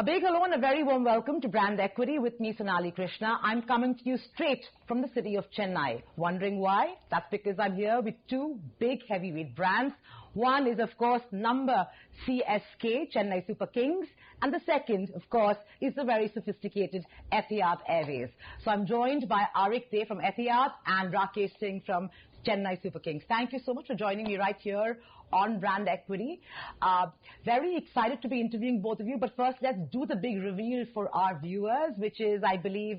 big hello and a very warm welcome to Brand Equity with me, Sonali Krishna. I'm coming to you straight from the city of Chennai. Wondering why? That's because I'm here with two big heavyweight brands. One is, of course, number CSK, Chennai Super Kings. And the second, of course, is the very sophisticated Etihad Airways. So I'm joined by Arik from Etihad and Rakesh Singh from Chennai Super Kings. Thank you so much for joining me right here on Brand Equity. Very excited to be interviewing both of you, but first let's do the big reveal for our viewers, which is, I believe,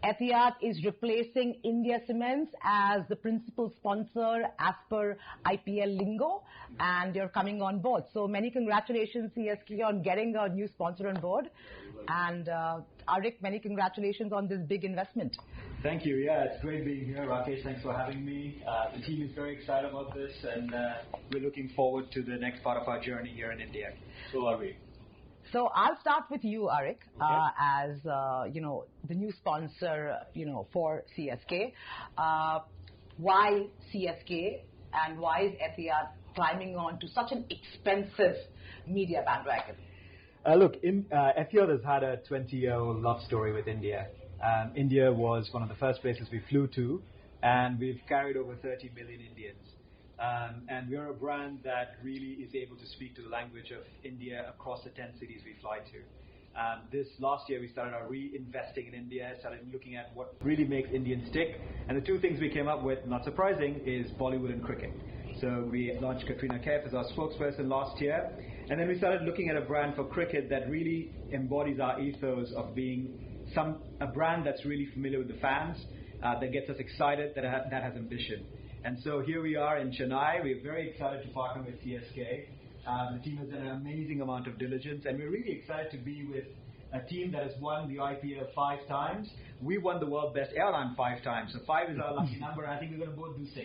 Etihad is replacing India Cements as the principal sponsor as per IPL lingo, and you're coming on board. So many congratulations, CSK, on getting a new sponsor on board. And Arik, many congratulations on this big investment. Thank you. Yeah, it's great being here. Rakesh, thanks for having me. The team is very excited about this, and we're looking forward to the next part of our journey here in India. So are we. So I'll start with you, Arik, as the new sponsor, for CSK. Why CSK, and why is Etihad climbing on to such an expensive media bandwagon? Look, Etihad has had a 20-year-old love story with India. India was one of the first places we flew to, and we've carried over 30 million Indians. And we're a brand that really is able to speak to the language of India across the 10 cities we fly to. This last year, we started our reinvesting in India, started looking at what really makes Indians tick. And the two things we came up with, not surprising, is Bollywood and cricket. So we launched Katrina Kaif as our spokesperson last year. And then we started looking at a brand for cricket that really embodies our ethos of being a brand that's really familiar with the fans, that gets us excited, that has ambition. And so here we are in Chennai. We're very excited to partner with CSK. The team has done an amazing amount of diligence, and we're really excited to be with a team that has won the IPL 5 times. We won the World Best Airline 5 times, so 5 is our lucky number, and I think we're going to both do 6.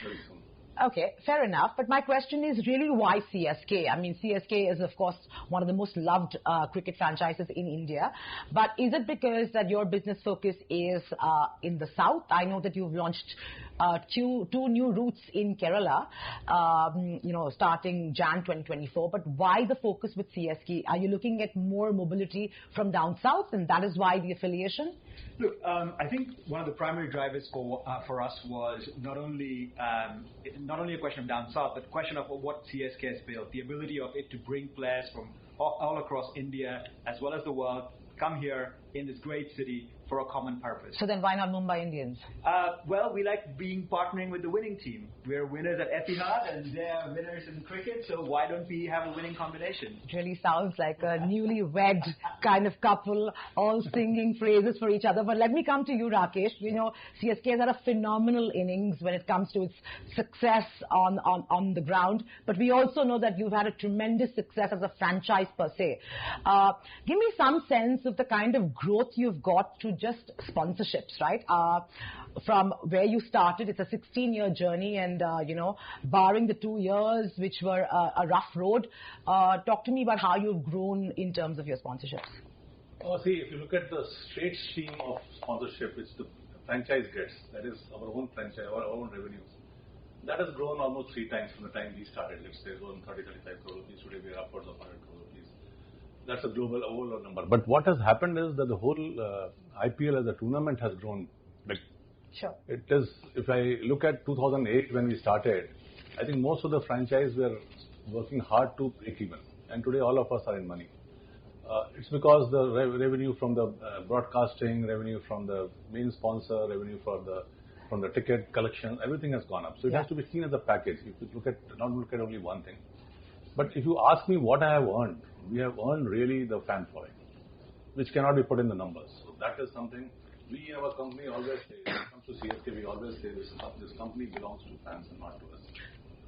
Very cool. Okay, fair enough. But my question is really why CSK? I mean, CSK is, of course, one of the most loved cricket franchises in India. But is it because that your business focus is in the south? I know that you've launched two new routes in Kerala, starting Jan 2024. But why the focus with CSK? Are you looking at more mobility from down south, and that is why the affiliation? Look, I think one of the primary drivers for us was not only a question of down south, but a question of what CSK has built, the ability of it to bring players from all across India as well as the world, come here in this great city for a common purpose. So then why not Mumbai Indians? Well, we like partnering with the winning team. We're winners at Etihad and they're winners in cricket, so why don't we have a winning combination? It really sounds like a newlywed kind of couple, all singing phrases for each other. But let me come to you, Rakesh. CSK has had a phenomenal innings when it comes to its success on the ground. But we also know that you've had a tremendous success as a franchise per se. Give me some sense of the kind of growth you've got to just sponsorships, right? From where you started, it's a 16-year journey, and barring the 2 years which were a rough road, talk to me about how you've grown in terms of your sponsorships. See, if you look at the straight stream of sponsorship which the franchise gets, that is our own franchise, our own revenues, that has grown almost 3 times from the time we started. Let's say it was 30-35 crore rupees. Today we are upwards of 100 crore rupees. That's a global overall number. But what has happened is that the whole IPL as a tournament has grown big. Sure. It is, if I look at 2008 when we started, I think most of the franchise were working hard to break even. And today all of us are in money. It's because the revenue from the broadcasting, revenue from the main sponsor, revenue from the ticket collection, everything has gone up. So it has to be seen as a package. If you not look at only one thing. But if you ask me what I have earned, we have earned really the fan following, which cannot be put in the numbers. So that is something we in our company always say. When it comes to CSK, we always say this company belongs to fans and not to us.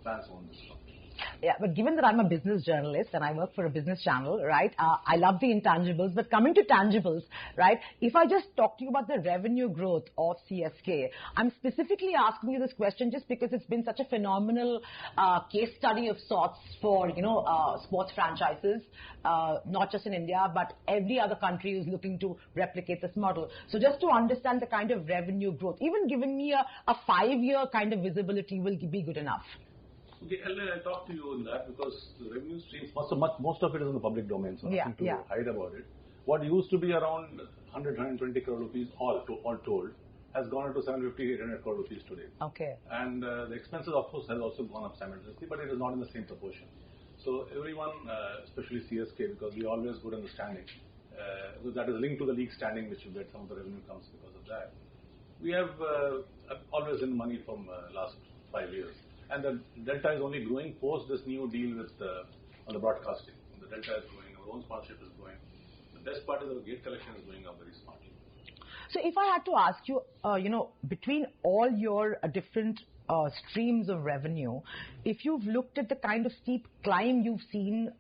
Fans own this company. Yeah, but given that I'm a business journalist and I work for a business channel, right, I love the intangibles. But coming to tangibles, right, if I just talk to you about the revenue growth of CSK, I'm specifically asking you this question just because it's been such a phenomenal case study of sorts for, sports franchises, not just in India, but every other country is looking to replicate this model. So just to understand the kind of revenue growth, even giving me a 5-year kind of visibility will be good enough. Okay, I'll talk to you on that because the revenue streams, most of it is in the public domain, so nothing to hide about it. What used to be around 120 crore rupees all told has gone up to 750, 800 crore rupees today. Okay. And the expenses, of course, has also gone up simultaneously, but it is not in the same proportion. So everyone, especially CSK, because we always good understanding, because that is linked to the league standing, which you get, some of the revenue comes because of that. We have always in money from last 5 years. And the delta is only growing post this new deal with on the broadcasting. The delta is growing, our own sponsorship is growing. The best part is our gate collection is going up very smartly. So if I had to ask you, between all your different streams of revenue, if you've looked at the kind of steep climb you've seen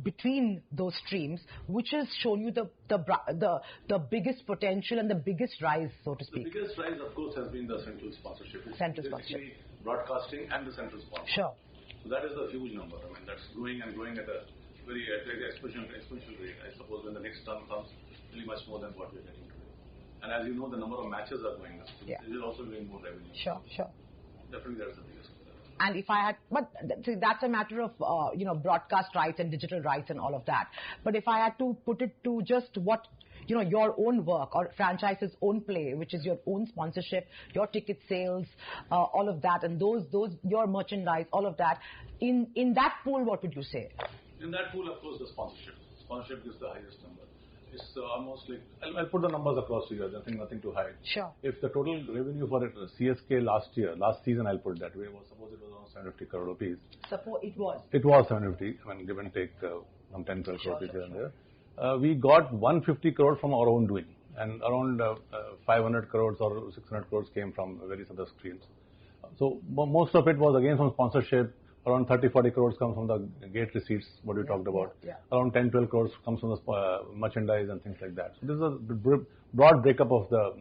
between those streams, which has shown you the biggest potential and the biggest rise, so to speak? The biggest rise, of course, has been the central sponsorship. It's central sponsorship. Broadcasting and the central sponsorship. Sure. So that is a huge number. I mean, that's growing and growing at a very exponential rate. I suppose when the next term comes, really much more than what we're getting today. And as you know, the number of matches are going up. So it is also doing more revenue. Sure. Definitely, that's the biggest. And if I had, but see, that's a matter of broadcast rights and digital rights and all of that. But if I had to put it to just what your own work or franchise's own play, which is your own sponsorship, your ticket sales, all of that, and those your merchandise, all of that, in that pool, what would you say? In that pool, of course, the sponsorship. Sponsorship is the highest number. It's almost like, I'll put the numbers across to you. I think nothing to hide. Sure. If the total revenue for CSK last season, I'll put it that way, suppose it was around 750 crore rupees. Suppose it was. It was 750. I mean, give and take some 10, 12 crore rupees here and there. We got 150 crore from our own doing, and around 500 crores or 600 crores came from various other streams. So most of it was again from sponsorship. Around 30-40 crores comes from the gate receipts, what we talked about. Around 10-12 crores comes from the merchandise and things like that. So this is a broad breakup of the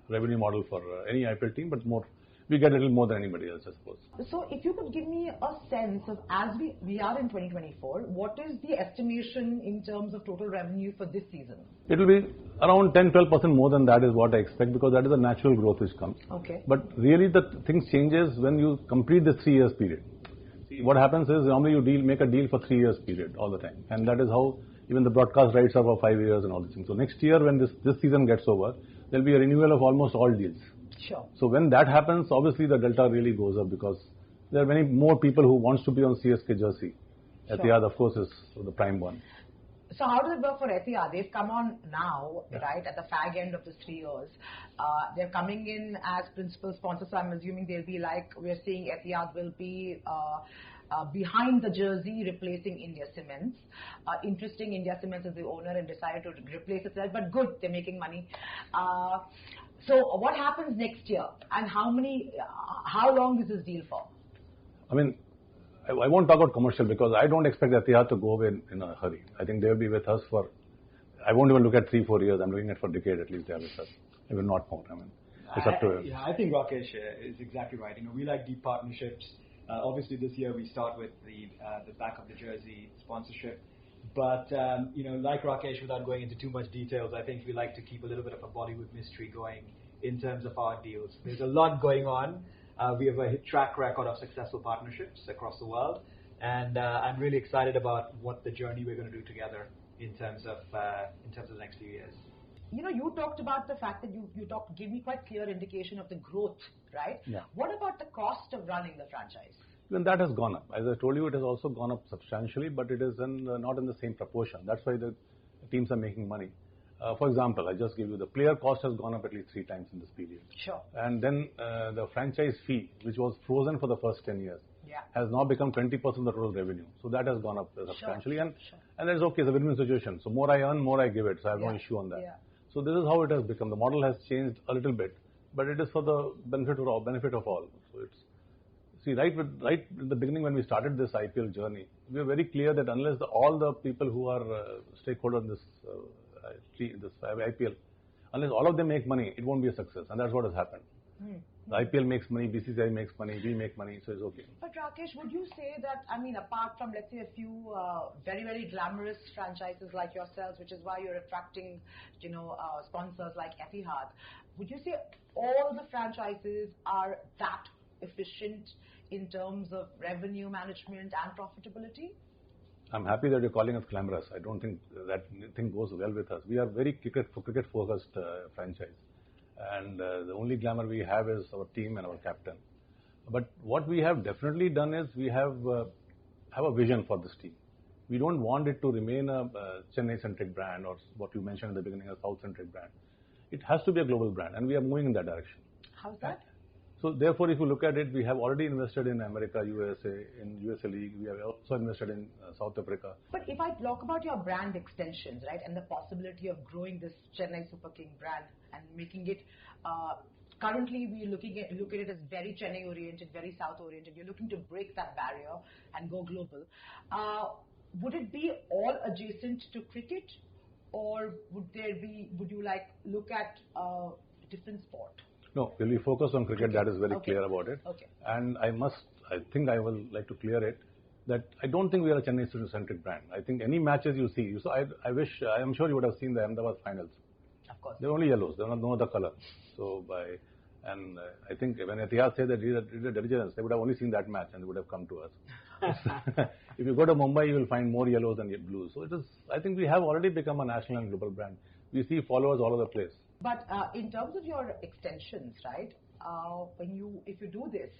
revenue model for any IPL team, but more. We get a little more than anybody else, I suppose. So if you could give me a sense of, as we are in 2024, what is the estimation in terms of total revenue for this season? It will be around 10-12% more than that is what I expect, because that is the natural growth which comes. Okay. But really the things changes when you complete the 3 years period. See, what happens is normally you make a deal for 3 years period all the time. And that is how even the broadcast rights are for 5 years and all these things. So next year when this season gets over, there will be a renewal of almost all deals. Sure. So when that happens, obviously the delta really goes up because there are many more people who wants to be on CSK jersey. Sure. Etihad, of course, is the prime one. So how does it work for Etihad? They've come on now, right, at the fag end of the 3 years. They're coming in as principal sponsors, so I'm assuming they'll be like, we're seeing Etihad will be behind the jersey, replacing India Cements. Interesting, India Cements is the owner and decided to replace itself, but good, they're making money. So what happens next year, and how long is this deal for? I mean, I won't talk about commercial because I don't expect Etihad to go away in a hurry. I think they'll be with us for, I won't even look at 3-4 years. I'm looking at for a decade at least they are with us. They will not more. I mean, it's up to I think Rakesh is exactly right. We like deep partnerships. Obviously this year we start with the back of the jersey sponsorship. But, like Rakesh, without going into too much details, I think we like to keep a little bit of a Bollywood mystery going in terms of our deals. There's a lot going on. We have a track record of successful partnerships across the world. And I'm really excited about what the journey we're going to do together in terms of the next few years. You talked about the fact that you gave me quite clear indication of the growth, right? Yeah. What about the cost of running the franchise? Then that has gone up. As I told you, it has also gone up substantially, but it is not in the same proportion. That's why the teams are making money. For example, I just give you the player cost has gone up at least 3 times in this period. Sure. And then the franchise fee, which was frozen for the first 10 years, has now become 20% of the total revenue. So that has gone up substantially. Sure. And that's okay, it's a win-win situation. So more I earn, more I give it. So I have no issue on that. Yeah. So this is how it has become. The model has changed a little bit, but it is for the benefit of all. So it's, see, right in the beginning when we started this IPL journey, we were very clear that unless all the people who are stakeholders in this IPL, unless all of them make money, it won't be a success. And that's what has happened. The IPL makes money, BCCI makes money, we make money, so it's okay. But Rakesh, would you say that, apart from, let's say, a few very, very glamorous franchises like yourselves, which is why you're attracting, sponsors like Etihad, would you say all the franchises are that efficient in terms of revenue management and profitability? I'm happy that you're calling us glamorous. I don't think that thing goes well with us. We are very cricket-focused franchise. And the only glamour we have is our team and our captain. But what we have definitely done is we have a vision for this team. We don't want it to remain a Chennai-centric brand or what you mentioned in the beginning, a South-centric brand. It has to be a global brand, and we are moving in that direction. How's that? So therefore, if you look at it, we have already invested in America, USA, in USA League. We have also invested in South Africa. But if I talk about your brand extensions, right, and the possibility of growing this Chennai Super King brand and making it, currently we look at it as very Chennai oriented, very South oriented. You're looking to break that barrier and go global. Would it be all adjacent to cricket, or would you look at a different sport? No, we'll be focused on cricket. That is very clear about it. Okay. And I think I will like to clear it that I don't think we are a Chennai-centric brand. I think any matches you see, I am sure you would have seen the Ahmedabad finals. Of course. They're only yellows. They're not no other color. So I think when Etihad said that he did diligence, they would have only seen that match and they would have come to us. If you go to Mumbai, you will find more yellows than blues. So I think we have already become a national and global brand. We see followers all over the place. But in terms of your extensions, right? If you do this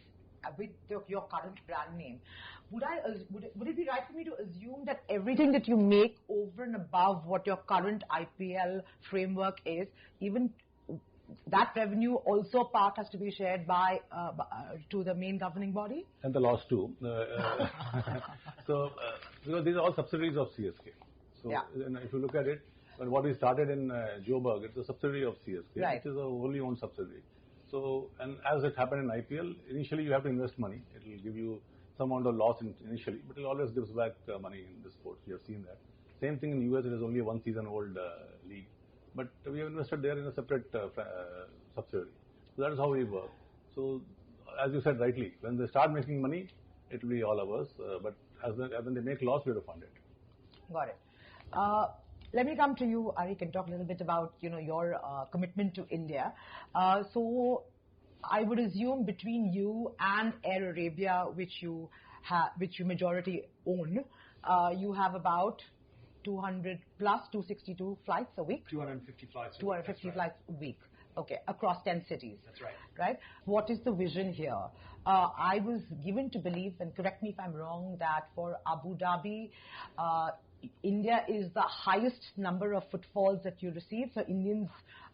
with your current brand name, would it be right for me to assume that everything that you make over and above what your current IPL framework is, even that revenue also part has to be shared to the main governing body? And the loss too. So these are all subsidiaries of CSK. So if you look at it, what we started in Joburg, it's a subsidiary of CSK, which is a wholly owned subsidiary. So, and as it happened in IPL, initially you have to invest money. It will give you some amount of loss initially, but it always gives back money in the sports. We have seen that. Same thing in US. It is only a 1 season old league, but we have invested there in a separate subsidiary. So that is how we work. So, as you said rightly, when they start making money, it will be all of us. But when they make loss, we have to fund it. Got it. Let me come to you, Arik, and talk a little bit about your commitment to India. So I would assume between you and Air Arabia, which you majority own, you have about 200 plus 262 flights a week. 250 flights. 250 flights a week. Okay, across 10 cities. That's right. Right? What is the vision here? I was given to believe, and correct me if I'm wrong, that for Abu Dhabi, India is the highest number of footfalls that you receive. So Indians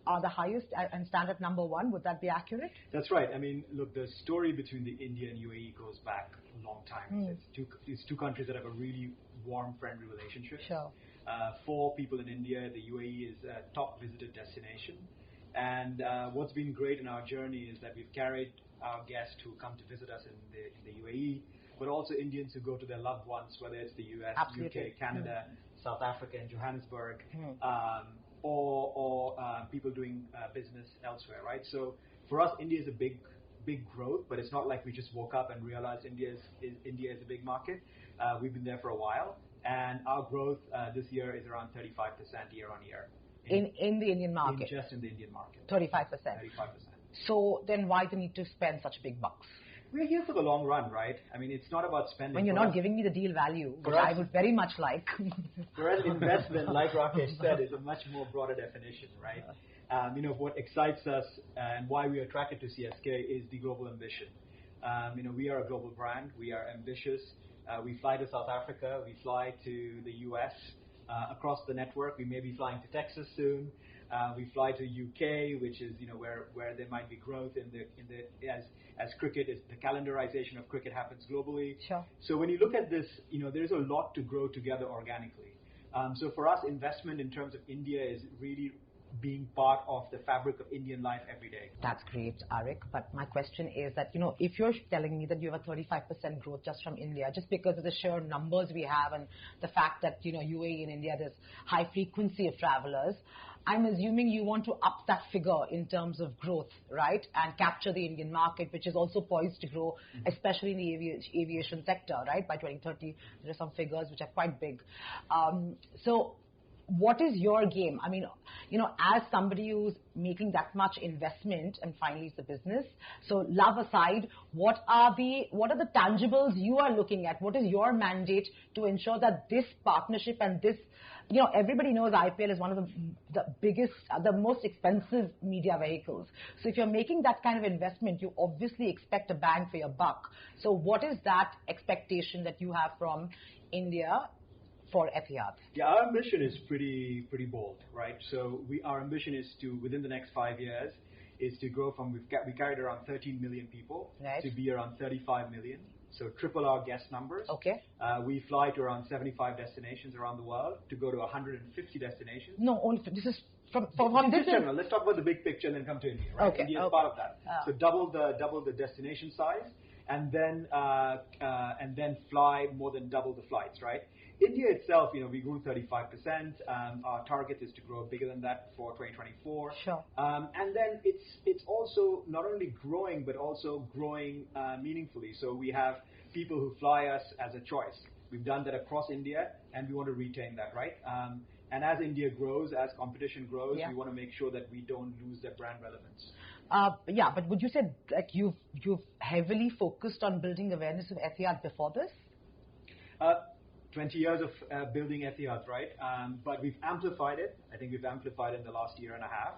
are the highest and stand at number 1. Would that be accurate? That's right. I mean, look, the story between the India and UAE goes back a long time. It's two countries that have a really warm, friendly relationship. Sure. For people in India, the UAE is a top visited destination. And what's been great in our journey is that we've carried our guests who come to visit us in the UAE, but also Indians who go to their loved ones, whether it's the US, UK, Canada, South Africa, and Johannesburg, or people doing business elsewhere, right? So for us, India is a big growth, but it's not like we just woke up and realized India is a big market. We've been there for a while, and our growth this year is around 35% year on year. In the Indian market? Just in the Indian market. 35%. 35%. So then why the need to spend such big bucks? We're here for the long run, right? I mean, it's not about spending. When you're not giving me the deal value, which I would very much like. For us, investment, like Rakesh said, is a much more broader definition, right? What excites us and why we are attracted to CSK is the global ambition. We are a global brand. We are ambitious. We fly to South Africa. We fly to the US. Across the network. We may be flying to Texas soon. We fly to UK, which is where there might be growth as cricket is the calendarization of cricket happens globally. Sure. So when you look at this, there's a lot to grow together organically. So for us, investment in terms of India is really being part of the fabric of Indian life every day. That's great, Arik. But my question is that, if you're telling me that you have a 35% growth just from India, just because of the sheer numbers we have and the fact that, UAE and India, there's high frequency of travelers, I'm assuming you want to up that figure in terms of growth, right? And capture the Indian market, which is also poised to grow, especially in the aviation sector, right? By 2030, there are some figures which are quite big. So what is your game? I mean, as somebody who's making that much investment and finally it's a business. So love aside, what are the tangibles you are looking at? What is your mandate to ensure that this partnership and this, everybody knows IPL is one of the biggest, the most expensive media vehicles. So if you're making that kind of investment, you obviously expect a bang for your buck. So what is that expectation that you have from India for Etihad? Yeah, our ambition is pretty bold, right? So our ambition is to, within the next 5 years, is to grow from, we carried around 13 million people to be around 35 million. So triple our guest numbers. Okay. We fly to around 75 destinations around the world to go to 150 destinations. No, only this is from this. General. Let's talk about the big picture and then come to India. Right? Okay. India is part of that. So double the destination size, and then fly more than double the flights. Right. India itself, we grew 35%. Our target is to grow bigger than that for 2024. Sure. And then it's also not only growing, but also growing meaningfully. So we have people who fly us as a choice. We've done that across India, and we want to retain that, right? And as India grows, as competition grows, we want to make sure that we don't lose their brand relevance. Yeah, but would you say like you've heavily focused on building awareness of Etihad before this? 20 years of building Etihads, right? But we've amplified it. I think we've amplified it in the last year and a half.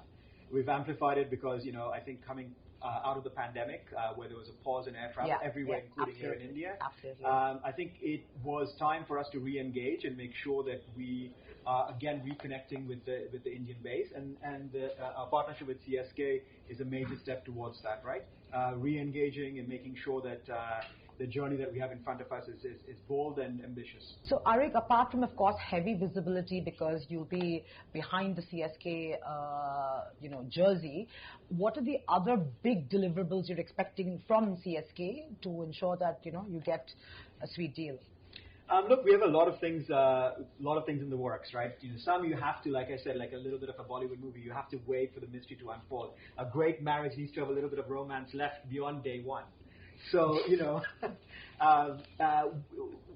We've amplified it because, I think coming out of the pandemic, where there was a pause in air travel everywhere, including here in India, I think it was time for us to re-engage and make sure that we are again reconnecting with the Indian base. And our partnership with CSK is a major step towards that, right? Re-engaging and making sure that the journey that we have in front of us is bold and ambitious. So Arik, apart from, of course, heavy visibility because you'll be behind the CSK, jersey, what are the other big deliverables you're expecting from CSK to ensure that, you get a sweet deal? Look, we have a lot of things in the works, right? Some you have to, like I said, like a little bit of a Bollywood movie, you have to wait for the mystery to unfold. A great marriage needs to have a little bit of romance left beyond day one. So,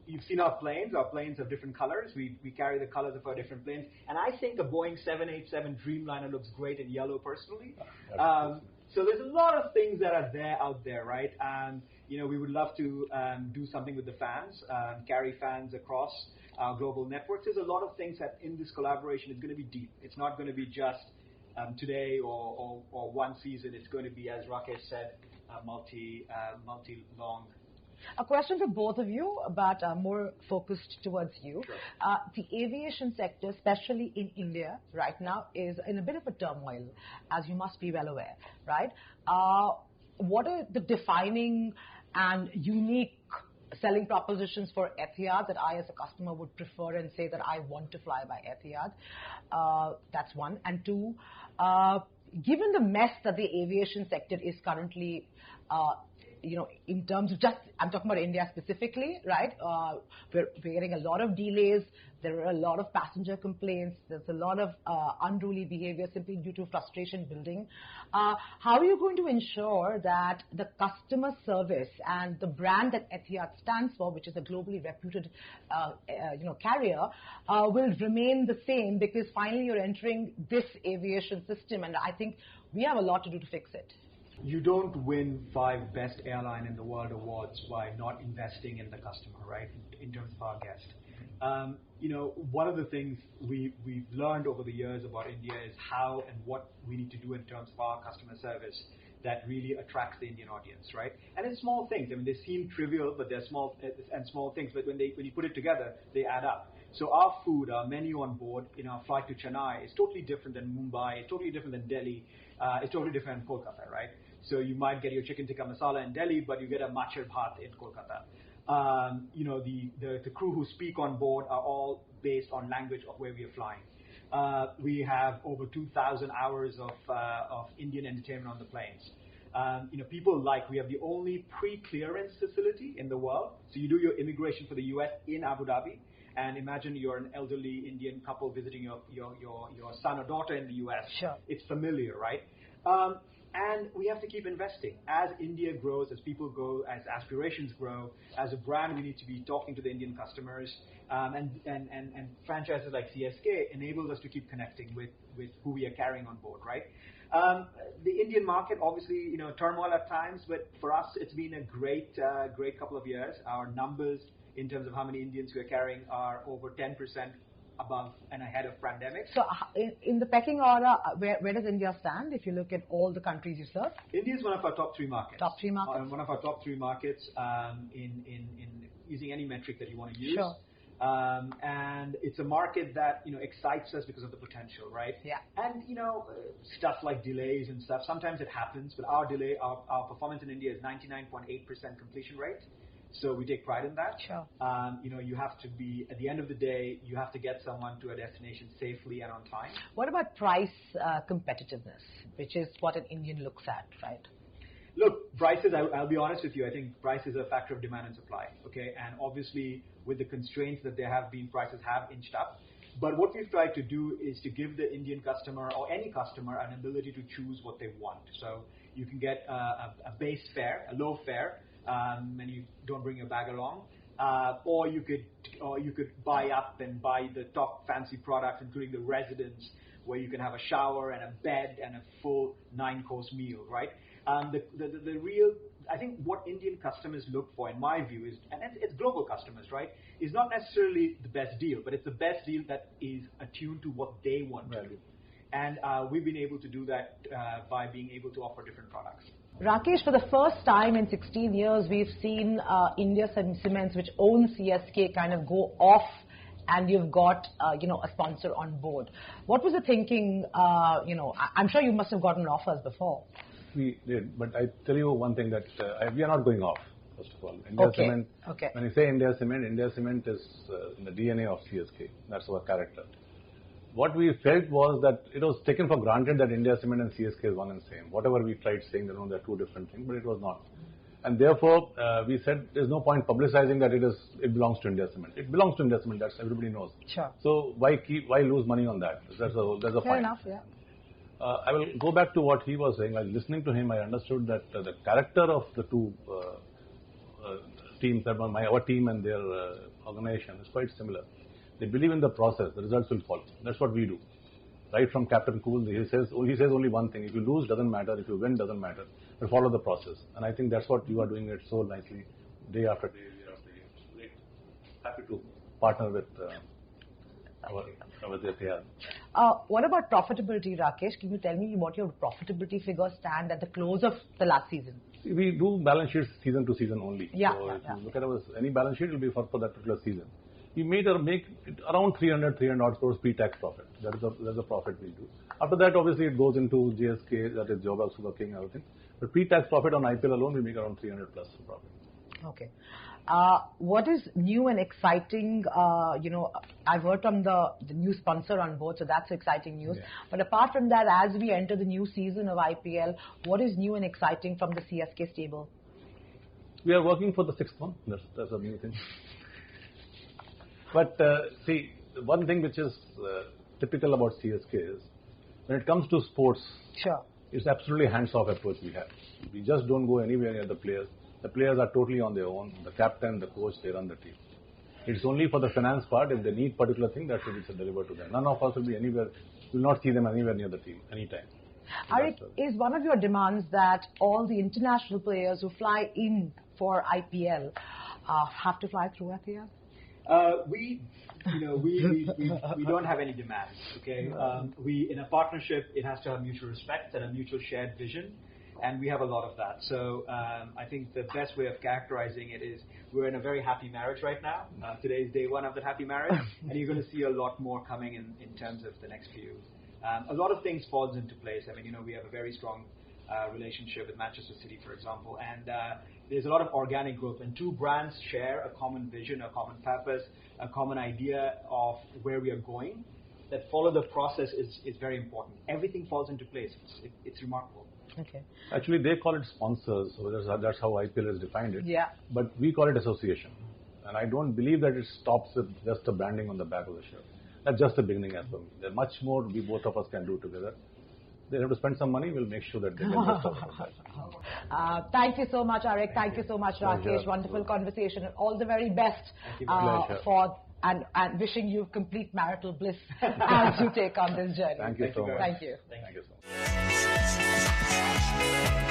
you've seen our planes. Our planes have different colors. We carry the colors of our different planes. And I think a Boeing 787 Dreamliner looks great in yellow, personally. So there's a lot of things that are out there, right? And, we would love to do something with the fans, carry fans across our global networks. There's a lot of things that in this collaboration is going to be deep. It's not going to be just today or one season. It's going to be, as Rakesh said, multi-long. A question for both of you, but more focused towards you. Sure. The aviation sector, especially in India right now, is in a bit of a turmoil, as you must be well aware, right? What are the defining and unique selling propositions for Etihad that I as a customer would prefer and say that I want to fly by Etihad? That's one. And two, given the mess that the aviation sector is currently, in terms of just, I'm talking about India specifically, right? We're getting a lot of delays. There are a lot of passenger complaints. There's a lot of unruly behavior simply due to frustration building. How are you going to ensure that the customer service and the brand that Etihad stands for, which is a globally reputed, carrier, will remain the same? Because finally you're entering this aviation system, and I think we have a lot to do to fix it. You don't win 5 best airline in the world awards by not investing in the customer, right? In terms of our guest. One of the things we've learned over the years about India is how and what we need to do in terms of our customer service that really attracts the Indian audience, right? And it's small things. I mean, they seem trivial, but they're small things. But when you put it together, they add up. So our food, our menu on board in our flight to Chennai is totally different than Mumbai. It's totally different than Delhi. It's totally different in Kolkata, right? So you might get your chicken tikka masala in Delhi, but you get a machar bhat in Kolkata. The crew who speak on board are all based on language of where we are flying. We have over 2,000 hours of Indian entertainment on the planes. We have the only pre-clearance facility in the world. So you do your immigration for the US in Abu Dhabi, and imagine you're an elderly Indian couple visiting your son or daughter in the US. Sure. It's familiar, right? And we have to keep investing. As India grows, as people grow, as aspirations grow, as a brand, we need to be talking to the Indian customers. And franchises like CSK enables us to keep connecting with who we are carrying on board, right? The Indian market, obviously, turmoil at times, but for us, it's been a great couple of years. Our numbers in terms of how many Indians we are carrying are over 10% above and ahead of pandemic. So in the pecking order, where does India stand if you look at all the countries you serve? India is one of our top 3 markets. Top 3 markets? One of our top 3 markets in using any metric that you want to use. Sure. And it's a market that, excites us because of the potential, right? Yeah. And, stuff like delays and stuff, sometimes it happens, but our performance in India is 99.8% completion rate. So we take pride in that. Sure. You have to be, at the end of the day, you have to get someone to a destination safely and on time. What about price competitiveness, which is what an Indian looks at, right? Look, prices, I'll be honest with you, I think price is a factor of demand and supply, okay? And obviously, with the constraints that there have been, prices have inched up. But what we've tried to do is to give the Indian customer or any customer an ability to choose what they want. So you can get a base fare, a low fare, and you don't bring your bag along, or you could buy up and buy the top fancy products, including the residence, where you can have a shower and a bed and a full 9-course meal, right? The real, I think what Indian customers look for, in my view, is, and it's global customers, right, is not necessarily the best deal, but it's the best deal that is attuned to what they want to do. And we've been able to do that by being able to offer different products. Rakesh, for the first time in 16 years, we've seen India Cements, which owns CSK, kind of go off, and you've got, a sponsor on board. What was the thinking? I'm sure you must have gotten offers before. We did, but I tell you one thing that we are not going off. First of all, India Cement. Okay. When you say India Cement is in the DNA of CSK. That's our character. What we felt was that it was taken for granted that India Cement and CSK is one and same. Whatever we tried saying, they're 2 different things, but it was not. And therefore, we said there's no point publicizing that it belongs to India Cement. It belongs to India Cement. That's everybody knows. Sure. So why lose money on that? There's a Fair point. enough. Yeah. I will go back to what he was saying. While listening to him, I understood that the character of the 2 teams, our team and their organization, is quite similar. They believe in the process. The results will follow. That's what we do. Right from Captain Cool, he says only one thing: if you lose, doesn't matter. If you win, doesn't matter. But follow the process. And I think that's what you are doing it so nicely, day after day, year after year. Great. Happy to partner with Etihad. What about profitability, Rakesh? Can you tell me what your profitability figures stand at the close of the last season? We do balance sheets season to season only. Yeah. So if you look at any balance sheet, it will be for that particular season. We make it around 300 odd crores pre-tax profit. That's the profit we do. After that, obviously, it goes into GSK, that is Job of Super King, everything. But pre-tax profit on IPL alone, we make around 300 plus profit. Okay. What is new and exciting? I've heard from the new sponsor on board, so that's exciting news. Yeah. But apart from that, as we enter the new season of IPL, what is new and exciting from the CSK stable? We are working for the 6th one. That's a new thing. But see, one thing which is typical about CSK is when it comes to sports, sure, it's absolutely hands-off approach we have. We just don't go anywhere near the players. The players are totally on their own. The captain, the coach, they run the team. It's only for the finance part. If they need particular thing, that's what it's delivered to them. None of us will be anywhere. You'll not see them anywhere near the team anytime. Arik, is one of your demands that all the international players who fly in for IPL have to fly through Etihad? We don't have any demands. Okay, we in a partnership, it has to have mutual respect and a mutual shared vision, and we have a lot of that. So I think the best way of characterizing it is we're in a very happy marriage right now. Today is day 1 of that happy marriage, and you're going to see a lot more coming in terms of the next few. A lot of things falls into place. I mean, we have a very strong relationship with Manchester City, for example, and there's a lot of organic growth. When 2 brands share a common vision, a common purpose, a common idea of where we are going, that follow the process is very important. Everything falls into place. It's remarkable. Okay. Actually, they call it sponsors, so that's how IPL has defined it. Yeah. But we call it association. And I don't believe that it stops with just the branding on the back of the shirt. That's just the beginning as for me. There's much more both of us can do together. they have to spend some money, we'll make sure that they can rest out from that. Thank you so much, Arik. Thank you so much, Rakesh. Pleasure. Wonderful conversation. And all the very best for and wishing you complete marital bliss as you take on this journey. Thank you so much. Thank you. Thank you so much.